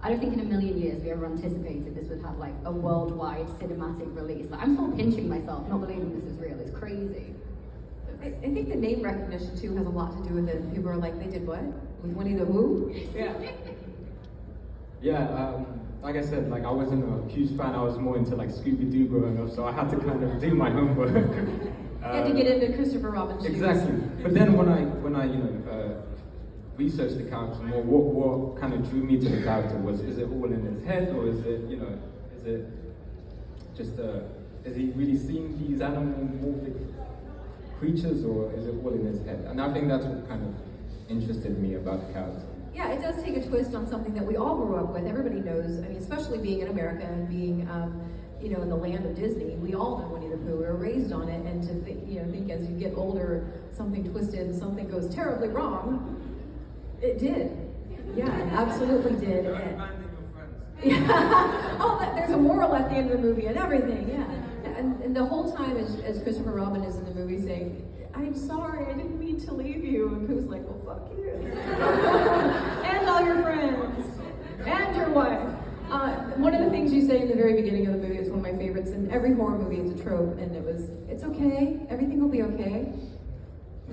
I don't think in a million years we ever anticipated this would have like a worldwide cinematic release. Like, I'm still pinching myself, not believing this is real. It's crazy. I think the name recognition too has a lot to do with it. People are like, they did what? With Winnie the Pooh? Yeah. Yeah, like I said, like I wasn't a huge fan. I was more into like Scooby-Doo growing up, so I had to kind of do my homework. You had to get into Christopher Robin's shoes. Exactly. But then when I researched the character more, what kind of drew me to the character was, is it all in his head, or is it, is it just is he really seeing these anamorphic creatures, or is it all in his head? And I think that's what kind of interested me about the character. Yeah, it does take a twist on something that we all grew up with. Everybody knows, I mean, especially being in America and being, in the land of Disney, we all know Winnie the Pooh. We were raised on it, and to think as you get older, something twisted and something goes terribly wrong, it did. Yeah, it absolutely did. Don't abandon your friends. Yeah. Oh, there's a moral at the end of the movie and everything, yeah. And the whole time as Christopher Robin is in the movie saying, I'm sorry, I didn't mean to leave you. And Pooh's like, well, fuck you. And all your friends. And your wife. One of the things you say in the very beginning of the movie is one of my favorites. In every horror movie, it's a trope. And it was, it's okay. Everything will be okay.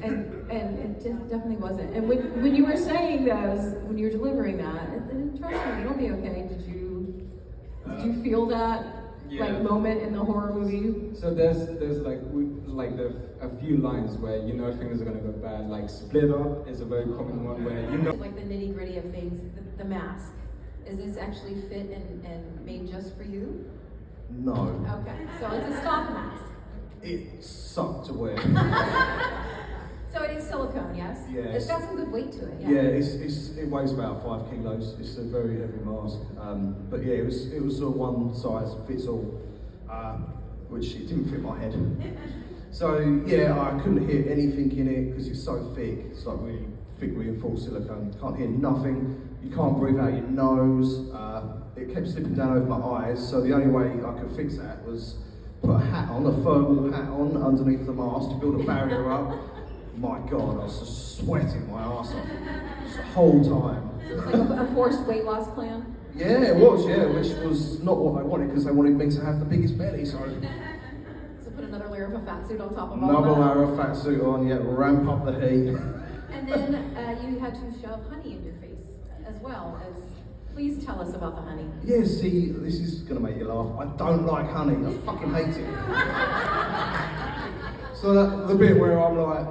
And it just definitely wasn't. And when you were saying those, when you were delivering that, trust me, it'll be okay. Did you feel that? Yeah. Like moment in the horror movie? So there's a few lines where things are gonna go bad. Like split up is a very common one where Like the nitty gritty of things, the mask. Is this actually fit and made just for you? No. Okay, so it's a stock mask. It sucked to wear. So it is silicone, yes? Yeah. It's got some good weight to it, yeah. Yeah, it weighs about 5 kilos. It's a very heavy mask. But yeah, it was a one size fits all, which it didn't fit my head. So yeah, I couldn't hear anything in it because it's so thick. It's like really thick reinforced silicone. You can't hear nothing. You can't breathe out your nose. It kept slipping down over my eyes. So the only way I could fix that was put a hat on, a thermal hat on underneath the mask to build a barrier up. My God, I was just sweating my arse off just the whole time. So it was like a forced weight loss plan? Yeah, it was, which was not what they wanted because they wanted me to have the biggest belly, so put another layer of a fat suit on top of all another that. layer of fat suit on, ramp up the heat. And then you had to shove honey in your face as well. Please tell us about the honey. Yeah, see, this is going to make you laugh. I don't like honey, I fucking hate it. So the bit where I'm like,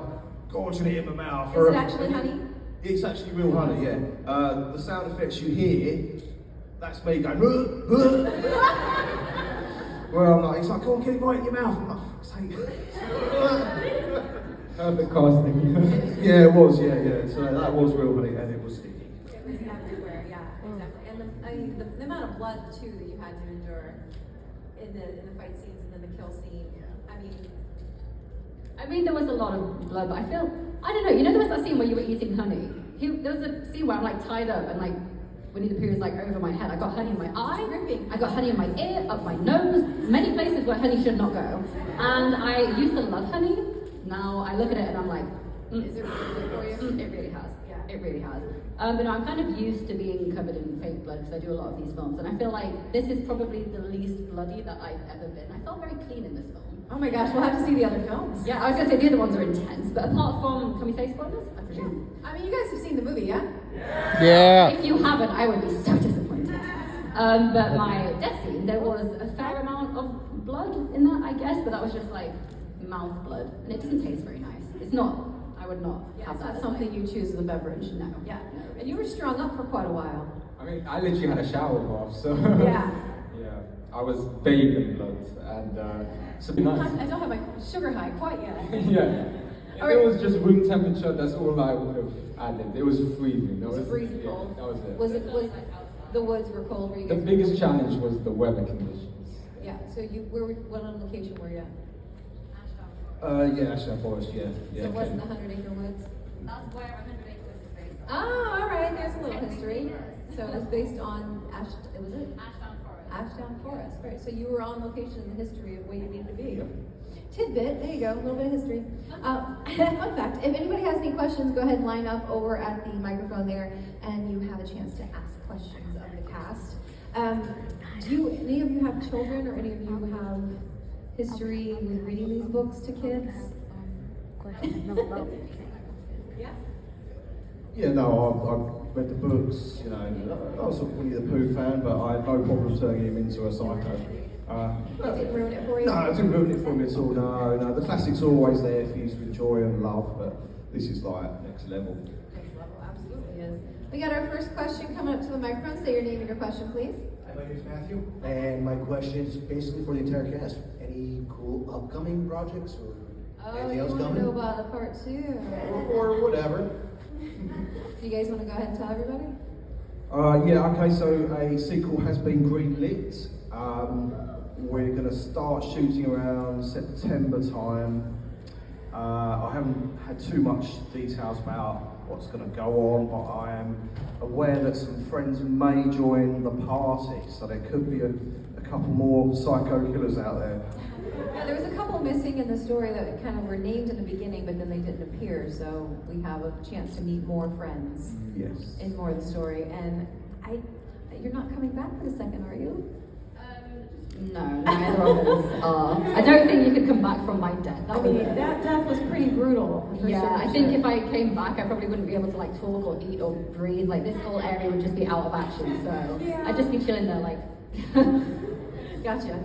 gorging it in my mouth. Is it actually honey? It's actually real honey, yeah. The sound effects you hear, that's me going, where I'm like, it's like, go on, get it right in your mouth. I'm like, fuck's sake. Perfect casting. Yeah, it was, yeah. So that was real honey, and it was sticky. It was everywhere, yeah, exactly. And the amount of blood too that you had to endure in the fight scenes and then the kill scene. I mean, there was a lot of blood, but I don't know, there was that scene where you were eating honey. There was a scene where I'm like tied up and like Winnie the Pooh is like over my head. I got honey in my eye, I got honey in my ear, up my nose, many places where honey should not go. And I used to love honey. Now I look at it and I'm like, Is it really good for you? It really has. Yeah. It really has. But no, I'm kind of used to being covered in fake blood because I do a lot of these films, and I feel like this is probably the least bloody that I've ever been. I felt very clean in this film. Oh my gosh, we'll have to see the other films. Yeah, I was going to say the other ones are intense, but apart from, can we say spoilers? I presume. I mean, you guys have seen the movie, yeah? Yeah. If you haven't, I would be so disappointed. But my death scene, there was a fair amount of blood in that, I guess, but that was just like mouth blood, and it doesn't taste very nice. It's not, I would not have It's that not as something you choose as a beverage. No. Yeah. And you were strung up for quite a while. I mean, I literally had a shower bath, so Yeah. yeah, I was bathed in blood, and so nice. I don't have my sugar high quite yet. Yeah. If All it right. was just room temperature, that's all I would have added. It was freezing. It was freezing cold. That was it. Was the woods were cold? Were you The guys biggest challenge was the weather conditions. Yeah. So what on location were you at? Yeah, Ashdown Forest, yeah. So it wasn't the 100-acre woods? That's where 100 Acres is based on. Oh, all right. There's a little history. So it was based on Ashdown Forest. Ashdown Forest, right? So you were on location in the history of where you needed to be. Yep. Tidbit, there you go, a little bit of history. Fun fact, if anybody has any questions, go ahead and line up over at the microphone there, and you have a chance to ask questions. of the cast. Any of you have children, or any of you have history with reading these books to kids? Yeah. Yeah, no, I've read the books, you know, I was sort of Winnie the Pooh fan, but I had no problem turning him into a psycho. It didn't ruin it for you? No, it didn't ruin it for me at all, no. The classics are always there for you to enjoy and love, but this is like next level. Next level, absolutely is. We got our first question coming up to the microphone. Say your name and your question, please. Hi, my name is Matthew, and my question is basically for the entire cast. Any cool upcoming projects or anything else you want coming? to know about the part 2? Or whatever. Do you guys want to go ahead and tell everybody? Yeah, okay, so a sequel has been greenlit. We're going to start shooting around September time. I haven't had too much details about what's going to go on, but I am aware that some friends may join the party, so there could be a couple more psycho killers out there. Yeah, there was a couple missing in the story that kind of were named in the beginning, but then they didn't appear, so we have a chance to meet more friends Yes. in more of the story. And you're not coming back for the second, are you? No, neither of us are. I don't think you could come back from my death. I mean, that death was pretty brutal. For Yeah, sure, I for think sure. if I came back, I probably wouldn't be able to like talk or eat or breathe. Like this whole area would just be out of action. So Yeah. I'd just be chilling there, like. Gotcha.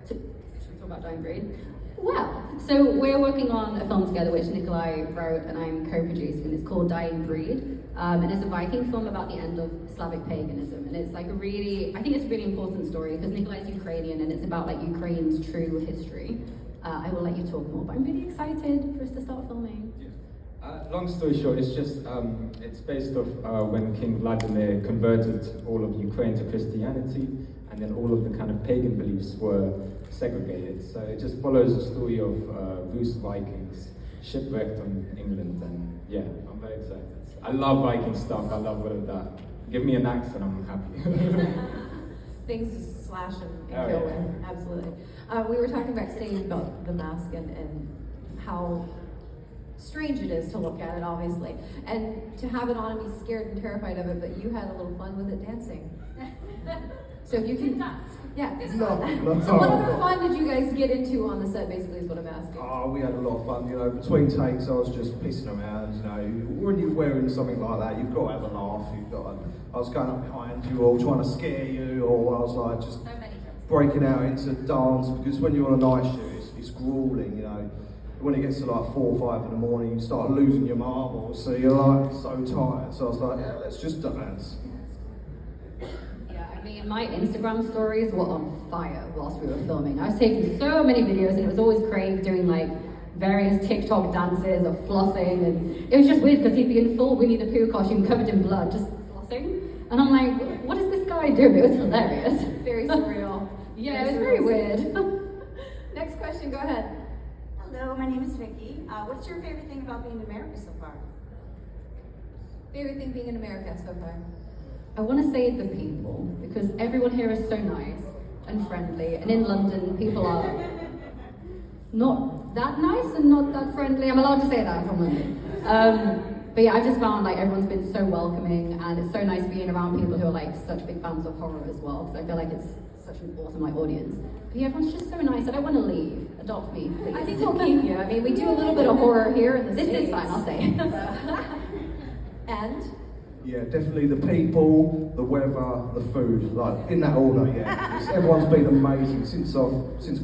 Should we talk about Dying Breed? Well, so we're working on a film together which Nikolai wrote and I'm co-producing, and it's called Dying Breed. And it's a Viking film about the end of Slavic paganism. And it's like I think it's a really important story because Nikolai's Ukrainian and it's about like Ukraine's true history. I will let you talk more, but I'm really excited for us to start filming. Long story short, it's just it's based off when King Vladimir converted all of Ukraine to Christianity, and then all of the kind of pagan beliefs were segregated. So it just follows the story of Rus Vikings shipwrecked on England, and yeah, I'm very excited. I love Viking stuff. I love all of that. Give me an axe and I'm happy. Things to slash and Oh, kill yeah. with, absolutely. We were talking backstage about the mask and how strange it is to look at it, obviously, and to have it on and be scared and terrified of it, but you had a little fun with it dancing. So if you can, yeah. No. So what other fun did you guys get into on the set, basically, is what I'm asking. Oh, we had a lot of fun, you know, between takes I was just pissing around, you know, when you're wearing something like that, you've got to have a laugh, I was going up behind you or trying to scare you, or I was like just breaking out into dance, because when you're on a night shoot, it's grueling, you know. When it gets to like 4 or 5 in the morning, you start losing your marbles, so you're like so tired, so I was like, yeah, let's just dance. Yeah, I mean, my Instagram stories were on fire whilst we were filming. I was taking so many videos, and it was always Craig doing like various TikTok dances of flossing, and it was just weird because he'd be in full Winnie the Pooh costume covered in blood, just flossing. And I'm like, what is this guy doing? It was hilarious. Very surreal. Yeah, it was very weird. Next question, go ahead. Hello, my name is Vicky. What's your favorite thing about being in America so far? Favorite thing being in America so far? I want to say the people, because everyone here is so nice and friendly, and in London, people are not that nice and not that friendly. I'm allowed to say that from London. But yeah, I just found like everyone's been so welcoming, and it's so nice being around people who are like such big fans of horror as well, because I feel like it's such an awesome like audience. But yeah, everyone's just so nice. I don't want to leave. Adopt me, please. I think we'll keep you. I mean, we do a little bit of horror here in the This States. is fine, I'll say. And? Yeah, definitely the people, the weather, the food, like in that order. Yeah, everyone's been amazing since I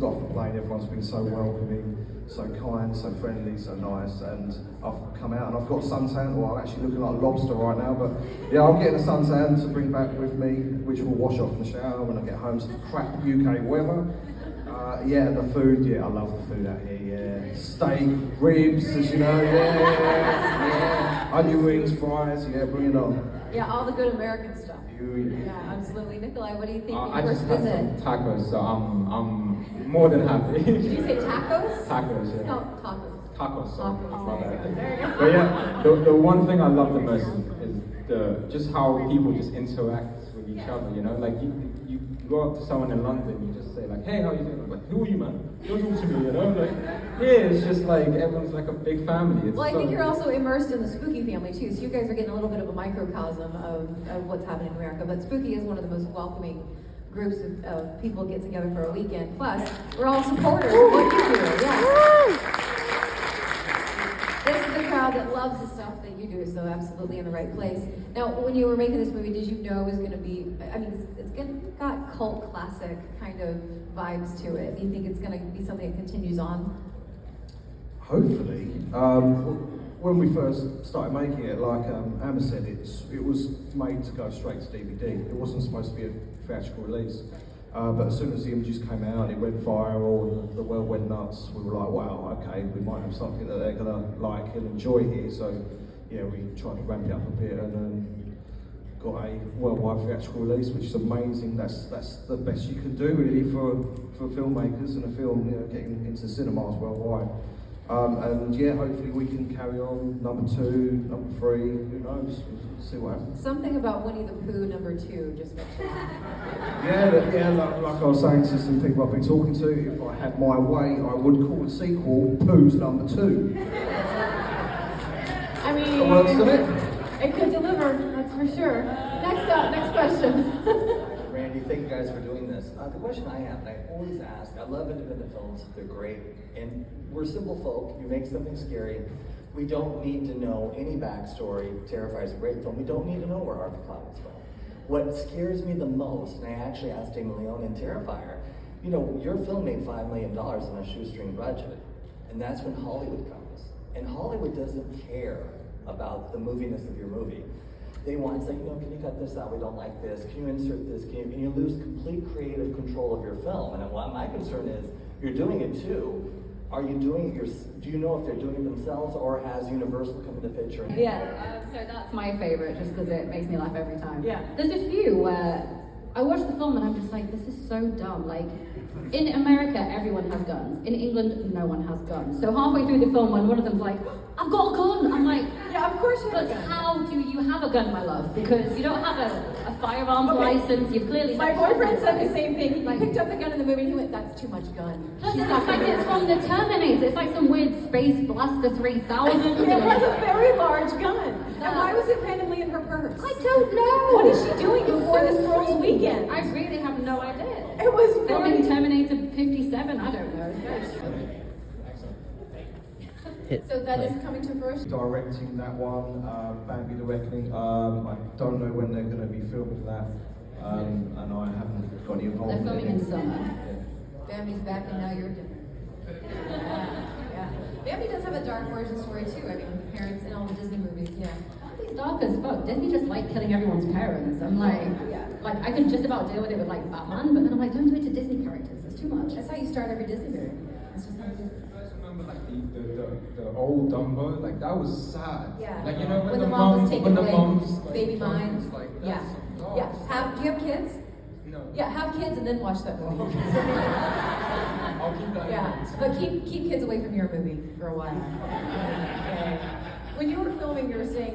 got off the plane. Everyone's been so welcoming, so kind, so friendly, so nice. And I've come out and I've got suntan. Well, I'm actually looking like a lobster right now, but yeah, I'm getting a suntan to bring back with me, which will wash off in the shower when I get home. Some crap UK weather. Yeah, the food. Yeah, I love the food out here. Yeah, steak, ribs, as you know. Yeah. Onion rings, fries. Yeah, bring it on. Yeah, all the good American stuff. Yeah. Yeah, absolutely. Nikolai, what do you think I when you just first had visit? some tacos, so I'm more than happy. Did you say tacos? Tacos, yeah. No, tacos. Tacos, sorry. Tacos. My There you go. bad. There you go. But yeah, the one thing I love the most is just how people just interact with each other, you know? Like you you go up to someone in London, you just say like, hey, how you doing? I'm like, who are you, man? Don't talk to me, you know? Like, here it's just like everyone's like a big family. It's Well, I so- think you're also immersed in the Spooky family too, so you guys are getting a little bit of a microcosm of what's happening in America. But Spooky is one of the most welcoming groups of people get together for a weekend. Plus, we're all supporters of what you do. Yeah. This is the crowd that loves the stuff that you do, so absolutely in the right place. Now, when you were making this movie, did you know it was going to be, I mean, it's got cult classic kind of vibes to it. Do you think it's going to be something that continues on? Hopefully. When we first started making it, like Emma said, it was made to go straight to DVD. It wasn't supposed to be a theatrical release. But as soon as the images came out, it went viral, the world went nuts. We were like, wow, okay, we might have something that they're gonna like and enjoy here. So, yeah, we tried to ramp it up a bit and got a worldwide theatrical release, which is amazing. That's the best you can do really for filmmakers and a film, you know, getting into cinemas worldwide. And yeah, hopefully we can carry on number 2, number 3, who knows, we'll see what happens. Something about Winnie the Pooh #2 just makes me Like I was saying to some people I've been talking to, if I had my way, I would call the sequel Pooh's #2. I mean, That works, doesn't it? it could deliver, that's for sure. Next up, next question. Randy, thank you guys for doing this. The question I have, and I always ask, I love independent films, they're great, and we're simple folk, you make something scary, we don't need to know any backstory. Terrifier is a great film, we don't need to know where Arthur Cloud is from. What scares me the most, and I actually asked Damon Leone in Terrifier, you know, your film made $5 million on a shoestring budget, and that's when Hollywood comes. And Hollywood doesn't care about the moviness of your movie. They want, it's like, you know, can you cut this out? We don't like this. Can you insert this? And you lose complete creative control of your film. And what my concern is, you're doing it too. Are you doing it do you know if they're doing it themselves or has Universal come into the picture? Yeah, so that's my favorite just because it makes me laugh every time. Yeah. There's a few where I watch the film and I'm just like, this is so dumb. Like, in America, everyone has guns. In England, no one has guns. So halfway through the film, when one of them's like, I've got a gun, I'm like, Yeah, of course you have but a gun. how do you have a gun, my love? Because you don't have a firearms Okay. license, you've clearly... My boyfriend said the same thing. He Like- picked up the gun in the movie and he went, that's too much gun. Plus, She's it not looks like gonna it's do from that." the Terminator. It's like some weird Space Blaster 3000. It was a very large gun. And why was it randomly in her purse? I don't know. What is she doing before this girl's strange. weekend? I really have no idea. It was Filming very... Terminator 57, I don't know. So that is coming to fruition. Directing that one, Bambi the Reckoning. I don't know when they're going to be filming that, and I haven't got any They're involvement filming in summer. Bambi's back and now you're different. Yeah. Bambi does have a dark origin story too. I mean, parents in all the Disney movies, yeah. It's dark as fuck. Disney just like killing everyone's parents. I'm like, Yeah. like I could just about deal with it with like Batman, but then I'm like, don't do it to Disney characters. It's too much. That's how you start every Disney movie. That's just how you do it. You guys remember like the old Dumbo? Like that was sad. Yeah. Like you know When the mom was taken when the away, mom's like, baby mine. was like, Yeah. that's dark. Yeah. Do you have kids? No. Yeah, have kids and then watch that movie. I'll keep that in Yeah, mind. but keep kids away from your movie for a while. When you were filming, you were saying,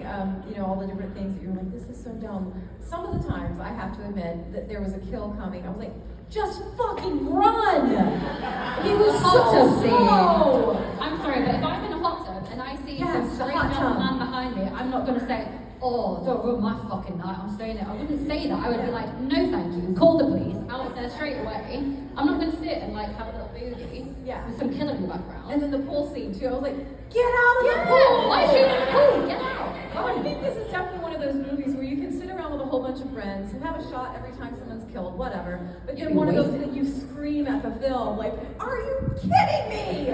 you know, all the different things that you were like, this is so dumb. Some of the times, I have to admit, that there was a kill coming. I was like, just fucking run! He was Hot so tub scene. slow! I'm sorry, but if I'm in a hot tub and I see Yes, some the straight hot dumb tub. man behind me, I'm not gonna say, oh, don't ruin my fucking night, I'm staying there. I wouldn't say that. I would be like, no thank you, call the police, out there straight away. I'm not gonna sit and like have a little boogie Yeah. with some killer in the background. And then the pool scene too. I was like, get out of the Yeah, pool! why is she in the pool? Get out! I think this is definitely one of those movies where you can sit around with a whole bunch of friends and have a shot every time someone's killed, whatever. But then one of those that you scream at the film, like, are you kidding me?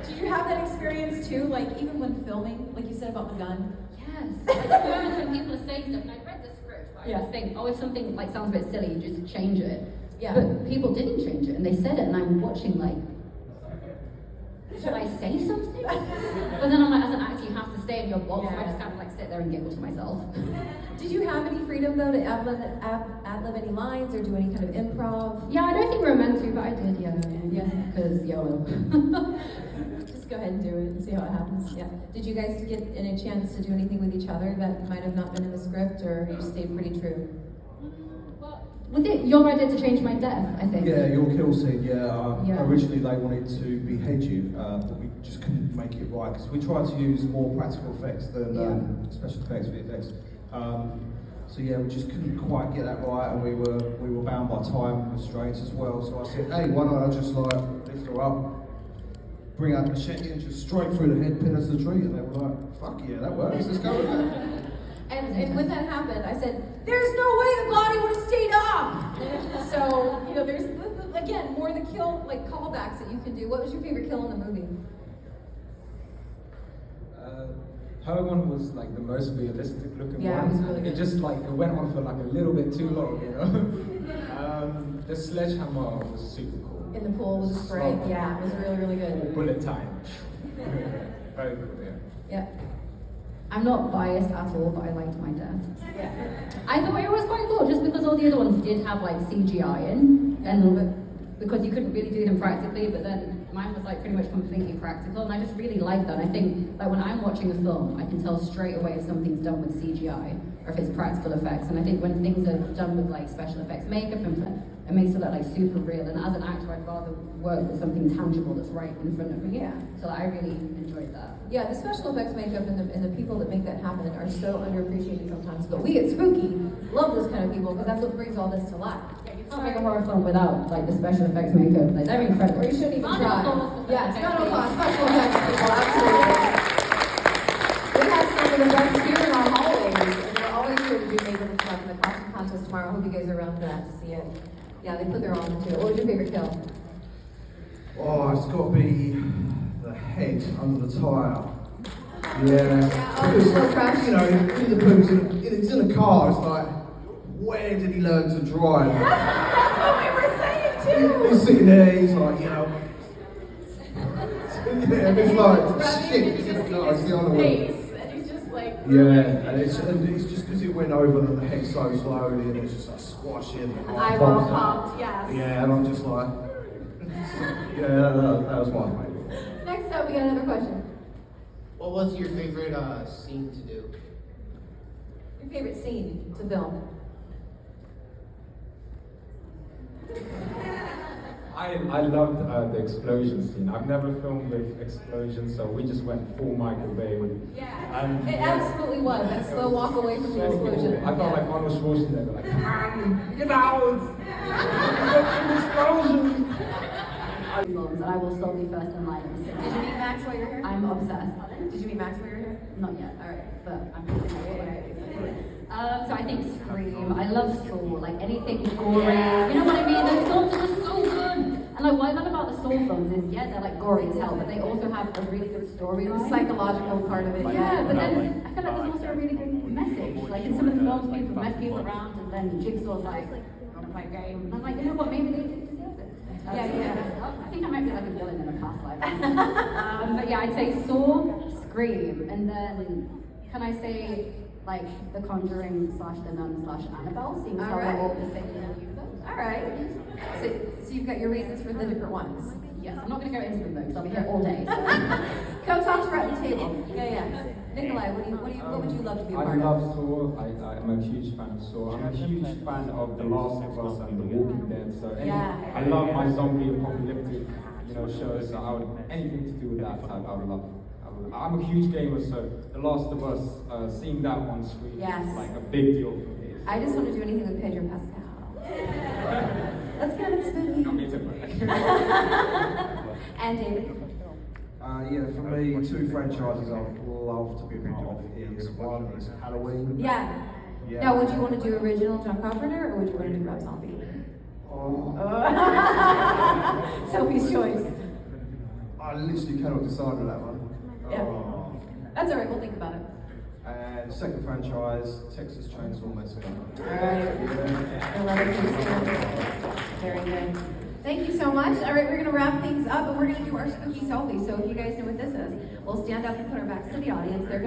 Did you have that experience too? Like, even when filming, like you said about the gun? Yes. Like the moments when people are saying stuff, and I read the script, but I Yeah. just think, oh, if something like sounds a bit silly, you just change it. Yeah. But people didn't change it, and they said it, and I'm watching like, should I say something? But then I'm like, as an actor, you have to stay in your box, so I Yeah. just kind of like sit there and giggle to myself. Did you have any freedom though to ad-lib any lines or do any kind of improv? Yeah, I don't think we were meant to, but I did, yeah. Yeah. Because YOLO. Just go ahead and do it and see how it happens. Yeah. Did you guys get any chance to do anything with each other that might have not been in the script, or you stayed pretty true? Was it your idea to change my death, I think? Yeah, your kill scene, yeah. Yeah. Originally they wanted to behead you, but we just couldn't make it right because we tried to use more practical effects than special effects, VFX. So yeah, we just couldn't quite get that right, and we were bound by time constraints as well. So I said, hey, why don't I just like lift her up, bring out the machete, and just straight through the head, pin us to the tree, and they were like, fuck yeah, that works. Let's go with that. And when that happened, I said, there's no way the body would have stayed up. So, you know, there's, again, more of the kill, like callbacks that you can do. What was your favorite kill in the movie? Her one was like the most realistic looking Yeah, one. it was really good. It just like, it went on for like a little bit too long, you know? The sledgehammer was super cool. In the pool with the spray. Yeah, it was really, really good. Bullet time. Very cool, yeah. Yeah. I'm not biased at all, but I liked my death. Yeah. I thought it was quite cool, just because all the other ones did have like CGI in, and because you couldn't really do them practically, but then mine was like pretty much completely practical, and I just really like that. I think like when I'm watching a film, I can tell straight away if something's done with CGI or if it's practical effects, and I think when things are done with like special effects makeup and it makes it look like super real, and as an actor I'd rather work with something tangible that's right in front of me. Yeah. So I really enjoyed that. Yeah, the special effects makeup and the people that make that happen are so underappreciated sometimes. But we at Spooky love those kind of people because that's what brings all this to life. You can't make a horror film without like the special effects makeup. Like they're incredible. Or you shouldn't even Round of try. applause for Yes, special round of applause, effects. special effects people, absolutely. We have some of the best here in our hallways, and we're always here to do makeup and stuff in the costume contest tomorrow. I hope you guys are around for that to see it. Yeah, they put their all into it. What was your favorite kill? Oh, it's got to be the head under the tyre. Yeah. Because, so fresh. you know, Winnie the Pooh's he's in a car, it's like, where did he learn to drive? That's what we were saying too! He's sitting there, he's like, you know. Yeah, it's like, shit, You it's just the see car, it's his the other way. face, and he's just like... Yeah, and it's just because it went over the head so slowly, and it's just like squashing. Eyeball popped, yes. Yeah, and I'm just like, yeah, that was my favourite. Next up, we got another question. What was your favorite scene to do? Your favorite scene to film? I loved the explosion scene. I've never filmed with explosions, so we just went full Michael Bay. And, It absolutely was. That slow walk away from the so cool. explosion. I felt like Arnold Schwarzenegger, like, come on, get out! Explosion! Films, and I will still be first in line. Did you meet Max while you were here? I'm obsessed. Did you meet Max while you were here? Not yet. All right. But I'm really so I think Scream. I love Saw. Like anything gory. You know what I mean? Those films are just so good. And like what I love about the Saw films is they're like gory as hell, but they also have a really good storyline. The psychological part of it. Yeah, but then I feel like there's also a really good message. Like in some of the films, people mess people around, and then Jigsaw's like, "I want to play a game." And I'm like, you know what? Maybe they deserve it. Yeah. I think I might be like a villain in a past life. But yeah, I'd say Saw, Scream, and then can I say like The Conjuring / The Nun / Annabelle, seeing how they're all the same universe. All right. So you've got your reasons for the different ones. Yes, I'm not going to go into them though, because I'll be here all day. So. Come talk to her at the table. Yeah. Nikolai, what would you love to be a I part love of? Saw. I'm a huge fan of Saw. I'm a huge fan of The Last of Us and The Walking Dead. So I love my zombie apocalyptic, shows. So anything to do with that, I would love. I'm a huge gamer, so The Last of Us, seeing that on screen is like a big deal for me. I just want to do anything with Pedro Pascal. Let's get it spooky. Not me too. And David. Yeah, for me, two franchises I would love to be a part of is one is Halloween. Yeah. Now, would you want to do original John Carpenter, or would you want to do Rob Zombie? Sophie's choice. I literally cannot decide on that one. Yeah. That's all right. We'll think about it. And second franchise, Texas Chainsaw Massacre. All right. Very good. Thank you so much. All right, we're going to wrap things up, and we're going to do our spooky selfie. So if you guys know what this is, we'll stand up and put our backs to the audience. They're going to